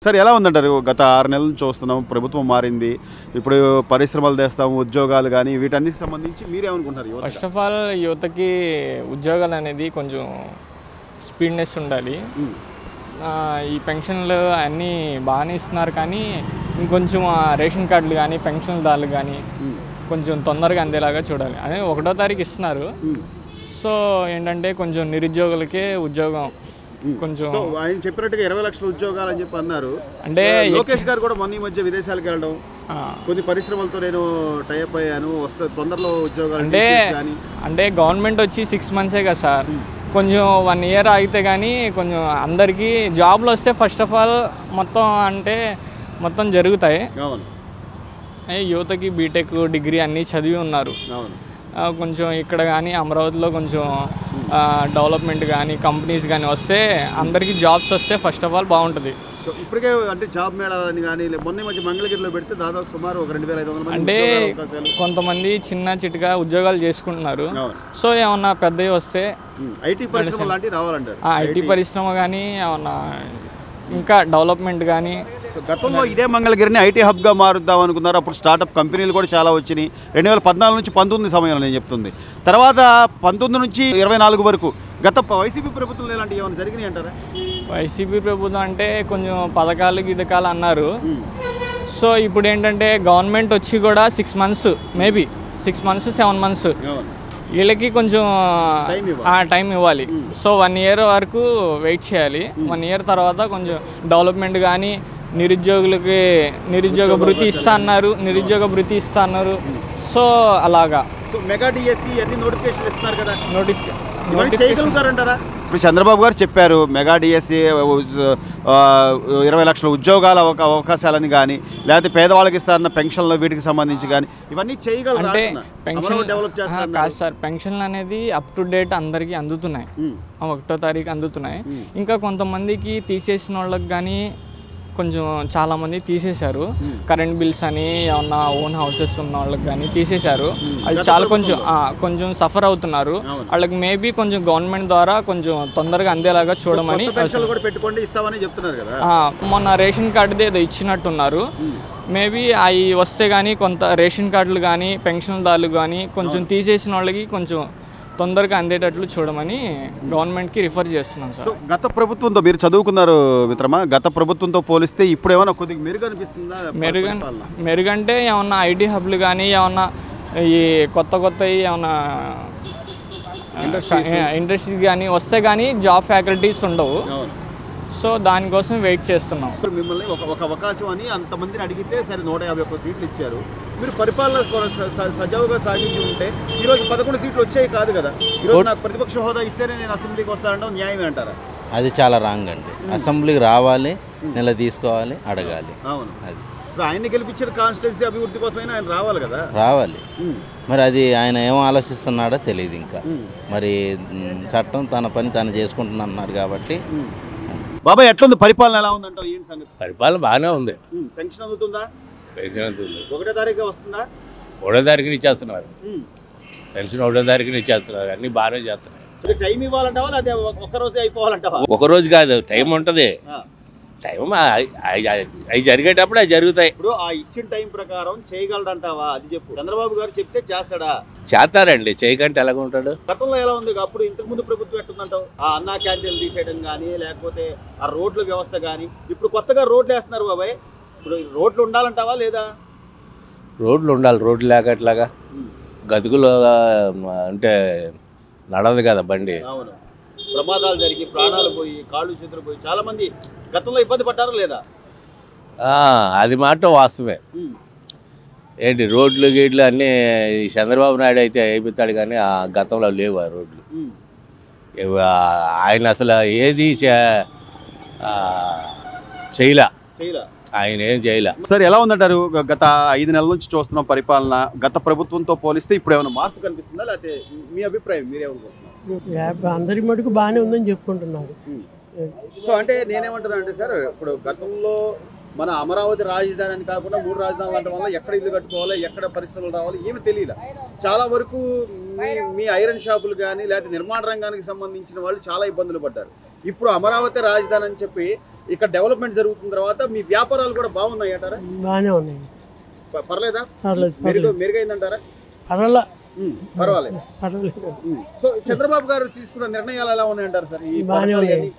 Sir ఎలా ఉందంటారు? గత 6 నెలల నుంచి చూస్తున్నాం, ప్రభుత్వం మారింది, ఇప్పుడు పరిశ్రమలు తెస్తాము, ఉద్యోగాలు కానీ వీటన్నిటికి సంబంధించి మీరేమనుకుంటారు? ఫస్ట్ ఆఫ్ ఆల్ యువతకి ఉద్యోగాలు అనేది కొంచెం స్పీడ్నెస్ ఉండాలి. ఈ పెన్షన్లు అన్నీ బాగానే ఇస్తున్నారు, కానీ ఇంకొంచెం రేషన్ కార్డులు కానీ పెన్షన్దారులు కానీ కొంచెం తొందరగా అందేలాగా చూడాలి. అదే 1వ తారీఖు ఇస్తున్నారు. సో ఏంటంటే కొంచెం నిరుద్యోగులకే ఉద్యోగం కొంచెం ఆయన చెప్పినట్టుగా 20 లక్షల ఉద్యోగాలు అని చెప్పి అన్నారు. అంటే లోకేష్ గారు కూడా మొన్న ఈ మధ్య విదేశాలకు వెళ్ళడం, కొన్ని పరిశ్రమలతో నేను టైప్ అయ్యాను, వస్తే తొందరలో ఉద్యోగాలు అంటే గవర్నమెంట్ వచ్చి 6 మంత్సే కదా సార్, కొంచెం 1 ఇయర్ ఆగితే కానీ కొంచెం అందరికీ జాబ్లు వస్తే ఫస్ట్ ఆఫ్ ఆల్ మొత్తం జరుగుతాయి. యువతకి బీటెక్ డిగ్రీ అన్నీ చదివి ఉన్నారు. కొంచెం ఇక్కడ కానీ అమరావతిలో కొంచెం డెవలప్మెంట్ కానీ కంపెనీస్ కానీ వస్తే అందరికీ జాబ్స్ వస్తే ఫస్ట్ ఆఫ్ ఆల్ బాగుంటుంది. సో ఇప్పటికే అంటే జాబ్ మేళాలని కానీ మొన్న మధ్య మంగళగిరిలో పెడితే దాదాపు సుమారు 2500 అంటే కొంతమంది చిన్న చిటిగా ఉద్యోగాలు చేసుకుంటున్నారు. సో ఏమన్నా పెద్దవి వస్తే ఐటీ పరిశ్రమ లాంటివి రావాలంటారు. ఐటీ పరిశ్రమ కానీ ఏమన్నా ఇంకా డెవలప్మెంట్ కానీ. గతంలో ఇదే మంగళగిరిని ఐటీ హబ్గా మారుద్దాం అనుకున్నారు. అప్పుడు స్టార్టప్ కంపెనీలు కూడా చాలా వచ్చినాయి. 2014 నుంచి 19 సమయంలో నేను చెప్తుంది. తర్వాత 19 నుంచి 24 వరకు గత వైసీపీ ప్రభుత్వం ఇలాంటివి ఏమైనా జరిగినాయి అంటారా? వైసీపీ ప్రభుత్వం అంటే కొంచెం పథకాలు గిదకాలు అన్నారు. సో ఇప్పుడు ఏంటంటే గవర్నమెంట్ వచ్చి కూడా 6 మంత్స్ మేబీ 6 మంత్స్ 7 మంత్స్ వీళ్ళకి కొంచెం టైం ఇవ్వాలి. సో 1 ఇయర్ వరకు వెయిట్ చేయాలి. 1 ఇయర్ తర్వాత కొంచెం డెవలప్మెంట్ కానీ నిరుద్యోగ భృతి ఇస్తా అన్నారు. సో అలాగా మెగా డిఎస్సి అన్ని నోటిఫికేషన్ ఇస్తున్నారు కదా, ఇప్పుడు చంద్రబాబు గారు చెప్పారు మెగా డిఎస్సి 20 లక్షల ఉద్యోగాల అవకాశాలని కానీ, లేకపోతే పేదవాళ్ళకి ఇస్తారన్న పెన్షన్లు వీటికి సంబంధించి కానీ ఇవన్నీ చేయగలరు. అంటే పెన్షన్ డెవలప్ చేస్తారు కాదు సార్, పెన్షన్లు అనేది అప్ టు డేట్ అందరికీ అందుతున్నాయి. 1వ తారీఖు అందుతున్నాయి. ఇంకా కొంతమందికి తీసేసిన వాళ్ళకి కానీ కొంచెం చాలామంది తీసేశారు. కరెంట్ బిల్స్ అని ఏమన్నా ఓన్ హౌసెస్ ఉన్న వాళ్ళకి కానీ తీసేశారు. వాళ్ళు చాలా కొంచెం సఫర్ అవుతున్నారు. వాళ్ళకి మేబీ కొంచెం గవర్నమెంట్ ద్వారా కొంచెం తొందరగా అందేలాగా చూడమని. మొన్న రేషన్ కార్డుది ఏదో ఇచ్చినట్టున్నారు. మేబీ అవి వస్తే కానీ కొంత రేషన్ కార్డులు కానీ పెన్షన్దారులు కానీ కొంచెం తీసేసిన వాళ్ళకి కొంచెం తొందరగా అందేటట్లు చూడమని గవర్నమెంట్కి రిఫర్ చేస్తున్నాం సార్. గత ప్రభుత్వంతో మీరు చదువుకున్నారు మిత్రమా, గత ప్రభుత్వంతో పోలిస్తే ఇప్పుడు ఏమైనా కొద్దిగా మెరుగు అనిపిస్తుందా? మెరుగంటే ఏమన్నా ఐటీ హబ్లు కానీ ఏమన్నా ఈ కొత్త ఏమన్నా ఇండస్ట్రీస్ కానీ వస్తే కానీ జాబ్ ఫ్యాకల్టీస్ ఉండవు. సో దానికోసం వెయిట్ చేస్తున్నాం. మిమ్మల్ని ఒక అవకాశం అని అంతమందిని అడిగితే సరే 151 సీట్లు ఇచ్చారు. మీరు పరిపాలన సజావుగా సాగించి ఉంటే ఈరోజు 11 సీట్లు వచ్చాయి కాదు కదా. ఈరోజు నాకు ప్రతిపక్ష హోదా ఇస్తేనే నేను అసెంబ్లీకి వస్తానంటే న్యాయమే అంటారా? అది చాలా రాంగ్ అండి. అసెంబ్లీకి రావాలి, తీసుకోవాలి, అడగాలి. అవును, అది ఆయన్ని గెలిపించిన కాన్స్టిట్యున్సీ అభివృద్ధి కోసమైనా ఆయన రావాలి కదా. రావాలి. మరి అది ఆయన ఏమో ఆలోచిస్తున్నాడో తెలియదు. ఇంకా మరి చట్టం తన పని తను చేసుకుంటున్నాడు కాబట్టి. బాబాయ్ ఎట్లుంది పరిపాలన, ఎలా ఉందంటారు? ఏంటి సంగతి? పరిపాలన బాగానే ఉంది. పెన్షన్ అందుతుందా? పెన్షన్ అందుతుంది. 1వ తారీఖు వస్తుందా? 1వ తారీఖున ఇచ్చేస్తున్నారు. పెన్షన్ 1వ తారీఖున ఇచ్చేస్తున్నారు. అన్ని బాగానే చేస్తున్నారు. టైం ఇవ్వాలంటావా లేదా ఒక్కరోజే అయిపోవాలంటావా? ఒకరోజు కాదు, టైం ఉంటుంది. టైం అవి జరిగేటప్పుడు అవి జరుగుతాయి. ఇప్పుడు ఆ ఇచ్చిన టైం ప్రకారం చేయగలడంటావా? అది చెప్పు. చంద్రబాబు గారు చెప్తే చేస్తాడా? చేస్తారండి, చేయకంటే ఎలాగ ఉంటాడు. గతంలో ఎలా ఉంది? అప్పుడు ఇంతకు ముందు ప్రభుత్వం ఎట్టుందంటావు? ఆ అన్నా క్యాంటీన్లు తీసేయడం కానీ, లేకపోతే ఆ రోడ్ల వ్యవస్థ కానీ. ఇప్పుడు కొత్తగా రోడ్లు వేస్తున్నారు బాబాయ్. ఇప్పుడు రోడ్లు ఉండాలంటావా లేదా? రోడ్లు ఉండాలి. రోడ్లు లేక ఎట్లాగా గతుకులు అంటే నడదు కదా బండి. అవును, ప్రమాదాలు జరిగి ప్రాణాలు పోయి కాళ్ళు చేతులు పోయి చాలా మంది గతంలో ఇబ్బంది పడ్డారా లేదా? అది మాట వాస్తవమే. ఏంటి రోడ్లు గీట్లు అన్నీ చంద్రబాబు నాయుడు అయితే అయిపోతాడు, కానీ ఆ గతంలో లేవు ఆ రోడ్లు. ఆయన అసలు ఏది చేయలే. ఆయన ఏం చేయలే. సార్ ఎలా ఉందంటారు? గత 5 నెలల నుంచి చూస్తున్నాం పరిపాలన. గత ప్రభుత్వంతో పోలిస్తే ఇప్పుడు ఏమైనా మార్పు కనిపిస్తుందా, లేకపోతే మీ అభిప్రాయం మీరేమనుకుంటున్నారు? అందరి మటుకు బాగానే ఉందని చెప్పుకుంటున్నారు. సో అంటే నేనేమంటున్నా అంటే సార్, ఇప్పుడు గతంలో మన అమరావతి రాజధాని అని కాకుండా 3 రాజధానులు అంటే వల్ల ఎక్కడ ఇల్లు కట్టుకోవాలి, ఎక్కడ పరిశ్రమలు రావాలి ఏమి తెలియదు. చాలా వరకు మీ ఐరన్ షాపులు కానీ లేకపోతే నిర్మాణ రంగానికి సంబంధించిన వాళ్ళు చాలా ఇబ్బందులు పడ్డారు. ఇప్పుడు అమరావతి రాజధాని అని చెప్పి ఇక్కడ డెవలప్మెంట్ జరుగుతున్న తర్వాత మీ వ్యాపారాలు కూడా బాగున్నాయి అంటారా? బాగానే ఉన్నాయి. పర్లేదా? పర్లేదు మెరుగైందంటారా? పర్వాలా పర్వాలేదు. పర్వాలేదు. సో చంద్రబాబు గారు తీసుకున్న నిర్ణయాలు ఎలా ఉన్నాయంటారు సార్? ఈ బాగానే ఉన్నాయి.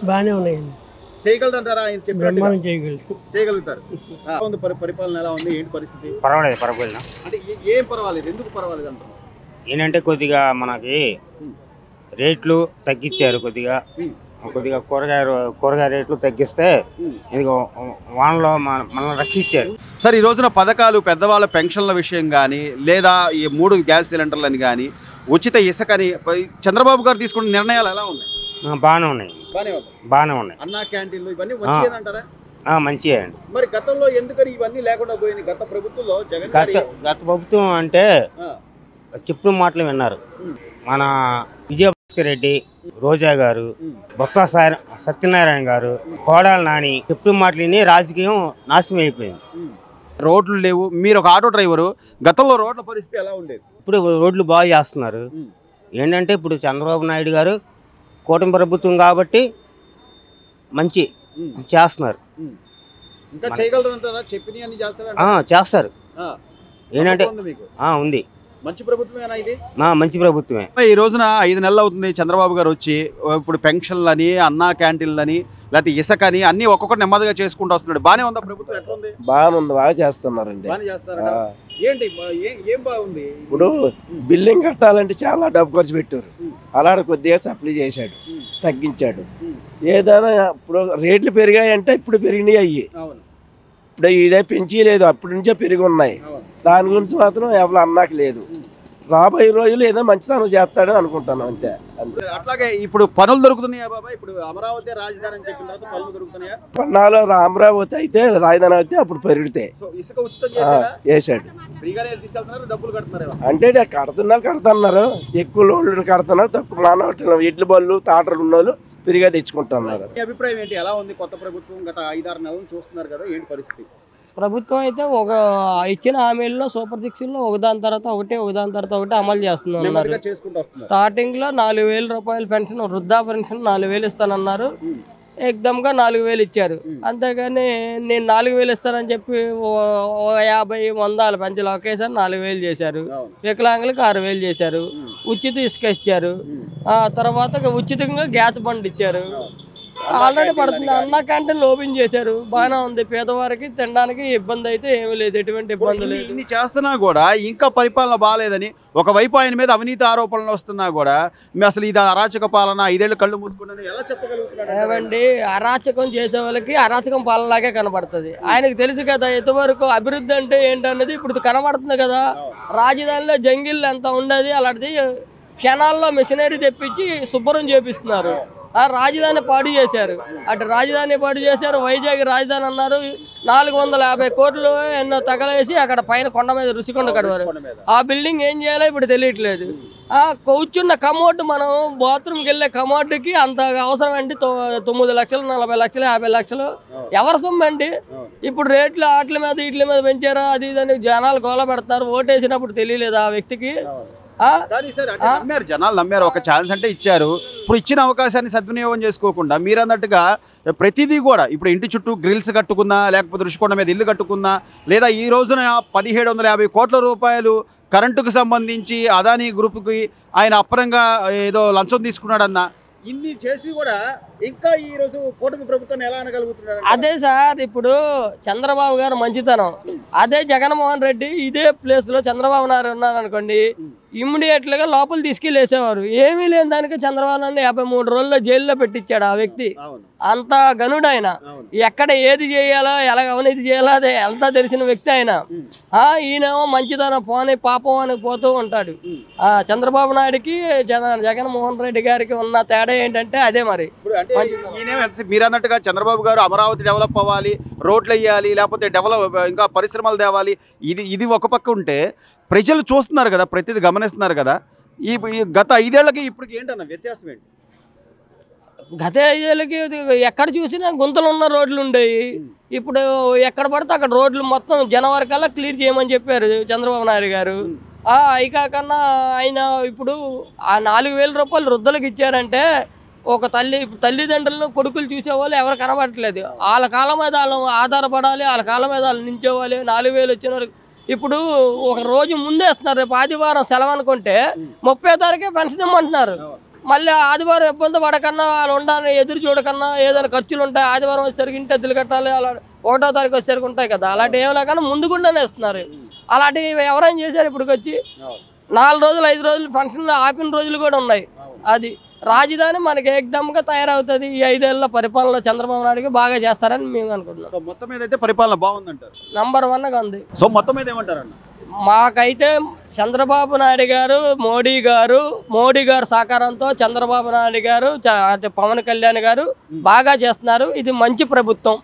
బాగానే ఉన్నాయండి. చేయగలరంటారా? ఆయన చెప్పినట్టు బ్రహ్మాండం చేయగలుగుతారు. పరిపాలన ఎలా ఉంది? ఏంటి పరిస్థితి? పర్వాలేదు పర్వాలేదు. అంటే ఏం పర్వాలేదు? ఎందుకు పర్వాలేదు అంటారు? ఏంటంటే కొద్దిగా మనకి రేట్లు తగ్గించారు. కొద్దిగా కూరగాయ రేట్లు తగ్గిస్తే ఇదిగో వానలో మనల్ని రక్షించారు. సార్ ఈ రోజున పథకాలు పెద్దవాళ్ళ పెన్షన్ల విషయం కానీ లేదా ఈ 3 గ్యాస్ సిలిండర్లని కానీ ఉచిత ఇసుకని చంద్రబాబు గారు తీసుకున్న నిర్ణయాలు ఎలా ఉన్నాయి? బాగానే ఉన్నాయి. బాగానే ఉన్నాయి. అన్నా క్యాంటీన్లు ఇవన్నీ మంచిదేనంటారా? మంచిగా అండి. మరి గతంలో ఎందుకని ఇవన్నీ లేకుండా పోయింది? గత ప్రభుత్వంలో జగన్ గత ప్రభుత్వం అంటే చెప్పిన మాటలు విన్నారు. మన విజయభాస్కర్ రెడ్డి, రోజా గారు, బొత్స సత్యనారాయణ గారు, కోడాల నాని చెప్పిన మాటలని రాజకీయం నాశనం అయిపోయింది. రోడ్లు లేవు. మీరు ఒక ఆటో డ్రైవరు, గతంలో రోడ్ల పరిస్థితి ఎలా ఉండేది? ఇప్పుడు రోడ్లు బాగా చేస్తున్నారు. ఏంటంటే ఇప్పుడు చంద్రబాబు నాయుడు గారు కూటమి ప్రభుత్వం కాబట్టి మంచి చేస్తున్నారు. ఇంకా చేయగలరంటారా? చెప్పినవన్నీ చేస్తారా? చేస్తారు. ఏంటంటే ఉంది. మంచి ప్రభుత్వమేనా ఇది? మంచి ప్రభుత్వమే. ఈ రోజున 5 నెలలు అవుతుంది చంద్రబాబు గారు వచ్చి. ఇప్పుడు పెన్షన్లని, అన్నా క్యాంటీన్లని, లేకపోతే ఇసుకని అన్ని ఒక్కొక్కటి నెమ్మదిగా చేసుకుంటూ వస్తున్నాడు. బాగానే ఉందా ప్రభుత్వం? ఎట్లా ఉంది? బాగుంది. బాగా చేస్తున్నారండి. బాగానే చేస్తారా? ఏంటి ఏం బాగుంది? ఇప్పుడు బిల్డింగ్ కట్టాలంటే చాలా డబ్బు ఖర్చు పెట్టారు. అలాంటి కొద్దిగా సప్లై చేశాడు, తగ్గించాడు. ఏదైనా ఇప్పుడు రేట్లు పెరిగాయంటే ఇప్పుడు పెరిగినాయి. అయ్యి ఇప్పుడు ఇదే పెంచలేదు, అప్పటి నుంచే పెరిగి ఉన్నాయి. దాని గురించి మాత్రం ఎవరు అన్నాక లేదు. రాబోయే రోజులు ఏదో మంచితనం చేస్తాడు అనుకుంటాను అంతే. అట్లాగే ఇప్పుడు పనులు దొరుకుతున్నాయా బాబా? ఇప్పుడు అమరావతి రాజధాని అని చెప్పిన తర్వాత పనులు దొరుకుతున్నాయా? పన్నాలో అమరావతి అయితే రాజధాని అయితే అప్పుడు పెరిగితే ఇసుక ఉచితం చేశాడు. ఫ్రీగానే తీసుకెళ్తున్నారు, డబ్బులు కడుతున్నారు. అంటే కడుతున్నారు. ఎక్కువ లోన్లు కడుతున్నారు, తక్కువ మానవ ఇడ్ల బళ్ళు తాటలు ఉన్న వాళ్ళు ఫ్రీగా తెచ్చుకుంటున్నారు. మీ అభిప్రాయం ఏంటి? ఎలా ఉంది కొత్త ప్రభుత్వం? గత 5-6 నెలలు చూస్తున్నారు కదా, ఏంటి పరిస్థితి? ప్రభుత్వం అయితే ఒక ఇచ్చిన హామీల్లో సూపర్ 6లో ఒకదాని తర్వాత ఒకటి అమలు చేస్తున్నారు. స్టార్టింగ్ లో 4,000 రూపాయల పెన్షన్, వృద్ధా పెన్షన్ 4,000 ఇస్తానన్నారు. ఎగ్దమ్గా 4,000 ఇచ్చారు. అంతేగాని నేను 4,000 ఇస్తానని చెప్పి 50-100 పెంచలు ఒకేసారి 4,000 చేశారు. వికలాంగులకు 6,000 చేశారు. ఉచిత ఇసుక ఇచ్చారు. తర్వాత ఉచితంగా గ్యాస్ బండ్ ఇచ్చారు. ఆల్రెడీ పడుతుంది. అన్నా క్యాంటీన్లు ఓపెన్ చేశారు, బాగానే ఉంది. పేదవారికి తినడానికి ఇబ్బంది అయితే ఏమీ లేదు, ఎటువంటి ఇబ్బంది లేదు. ఇన్ని చేస్తున్నా కూడా ఇంకా పరిపాలన బాగాలేదని ఒకవైపు ఆయన మీద అవినీతి ఆరోపణలు వస్తున్నా కూడా అసలు ఇది అరాచక పాలన, 5 ఏళ్ళు కళ్ళు మూసుకున్నాను ఎలా చెప్పగలుగుతున్నారు? ఏమండి, అరాచకం చేసే వాళ్ళకి అరాచకం పాలనలాగే కనబడుతుంది. ఆయనకు తెలుసు కదా ఎంతవరకు అభివృద్ధి అంటే ఏంటన్నది ఇప్పుడు కనబడుతుంది కదా. రాజధానిలో జంగిల్ ఎంత ఉండేది, అలాంటిది క్షణాల్లో మిషనరీ తెప్పించి శుభ్రం చేపిస్తున్నారు. రాజధాని పాడు చేశారు. అటు రాజధాని పాడు చేశారు, వైజాగ్ రాజధాని అన్నారు. 450 కోట్లు ఎన్నో తగలేసి అక్కడ పైన కొండ మీద రుషికొండ కడవారు. ఆ బిల్డింగ్ ఏం చేయాలో ఇప్పుడు తెలియట్లేదు. కూర్చున్న కమోడ్, మనం బాత్రూమ్కి వెళ్ళే కమోడ్కి అంత అవసరం అండి. 9 లక్షలు, 40 లక్షలు, 50 లక్షలు ఎవరి సొమ్ము అండి? ఇప్పుడు రేట్లు వాటి మీద వీటి మీద పెంచారా, అది ఇదని జనాలు గోల పెడతారు. ఓటేసినప్పుడు తెలియలేదు ఆ వ్యక్తికి. జనాలు నమ్మారు, ఒక ఛాన్స్ అంటే ఇచ్చారు. ఇప్పుడు ఇచ్చిన అవకాశాన్ని సద్వినియోగం చేసుకోకుండా మీరు అన్నట్టుగా ప్రతిదీ కూడా ఇప్పుడు ఇంటి చుట్టూ గ్రిల్స్ కట్టుకున్నా, లేకపోతే రుషికొండ మీద ఇల్లు కట్టుకున్నా, లేదా ఈ రోజున 1,750 కోట్ల రూపాయలు కరెంటుకు సంబంధించి అదానీ గ్రూప్కి ఆయన అప్పరంగా ఏదో లంచం తీసుకున్నాడన్న ఇన్ని చేసి కూడా ఇంకా ఈ రోజు కూటమి ప్రభుత్వాన్ని ఎలా అనగలుగుతున్నారు? అదే సార్, ఇప్పుడు చంద్రబాబు గారు మంచితనం, అదే జగన్మోహన్ రెడ్డి ఇదే ప్లేస్ లో చంద్రబాబు నాయుడు ఉన్నారనుకోండి, ఇమ్మీడియట్ గా లోపల తీసుకెళ్లి వేసేవారు. ఏమీ లేని దానికి చంద్రబాబు నాయుడు 53 రోజుల్లో జైల్లో పెట్టించాడు ఆ వ్యక్తి. అంత గనుడు ఆయన. ఎక్కడ ఏది చేయాలో, ఎలా అవినీతి చేయాలో అదే అంతా తెలిసిన వ్యక్తి ఆయన. ఈయనేమో మంచితనం పోనీ పాపం అని పోతూ ఉంటాడు. చంద్రబాబు నాయుడికి జగన్మోహన్ రెడ్డి గారికి ఉన్న తేడా ఏంటంటే అదే. మరి మీరు అన్నట్టుగా చంద్రబాబు గారు అమరావతి డెవలప్ అవ్వాలి, రోడ్లు వేయాలి, లేకపోతే ఇంకా పరిశ్రమలు తేవాలి, ఇది ఒక పక్క ఉంటే ప్రజలు చూస్తున్నారు కదా, ప్రతిదీ గమనిస్తున్నారు కదా. ఈ గత 5 ఏళ్ళకి ఇప్పటికి ఏంటన్న వ్యత్యాసం ఏంటి? గత 5 ఏళ్ళకి ఎక్కడ చూసినా గుంతలు ఉన్న రోడ్లు ఉండేవి. ఇప్పుడు ఎక్కడ పడితే అక్కడ రోడ్లు మొత్తం జనవరి కల్లా క్లియర్ చేయమని చెప్పారు చంద్రబాబు నాయుడు గారు. అవి కాకన్నా ఆయన ఇప్పుడు ఆ 4,000 రూపాయలు వృద్ధులకు ఇచ్చారంటే ఒక తల్లిదండ్రులను కొడుకులు చూసేవాళ్ళు ఎవరు కనబడట్లేదు. వాళ్ళ కాలం మీద వాళ్ళు ఆధారపడాలి, వాళ్ళ కాలం మీద వాళ్ళు నించోవాలి. 4,000 వచ్చిన వరకు ఇప్పుడు ఒక రోజు ముందే ఇస్తున్నారు. రేపు ఆదివారం సెలవు అనుకుంటే 30వ తారీఖే పెన్షన్ ఇమ్మంటున్నారు. మళ్ళీ ఆదివారం ఇబ్బంది పడకన్నా వాళ్ళు ఉండాలని ఎదురు చూడకన్నా ఏదైనా ఖర్చులు ఉంటాయి. ఆదివారం వచ్చేసరికి ఇంటి అద్దెలు కట్టాలి, అలా 1వ తారీఖు వచ్చేసరికి ఉంటాయి కదా. అలాంటి ఏం లేకుండా ముందుకుండానే ఇస్తున్నారు. అలాంటివి ఎవరైనా చేశారు ఇప్పటికి వచ్చి 4 రోజులు 5 రోజులు ఫంక్షన్లు ఆపిన రోజులు కూడా ఉన్నాయి. అది రాజధాని మనకి ఏకదమ్గా తయారవుతుంది. ఈ 5 ఏళ్ళ పరిపాలన చంద్రబాబు నాయుడుకి బాగా చేస్తారని మేము అనుకుంటున్నాం. సో మొత్తం మీద అయితే పరిపాలన బాగుందంటారు. నంబర్ 1గా ఉంది. సో మొత్తం మీద ఏమంటారన్న? మాకైతే చంద్రబాబు నాయుడు గారు, మోడీ గారు సహకారంతో చంద్రబాబు నాయుడు గారు, పవన్ కళ్యాణ్ గారు బాగా చేస్తున్నారు. ఇది మంచి ప్రభుత్వం.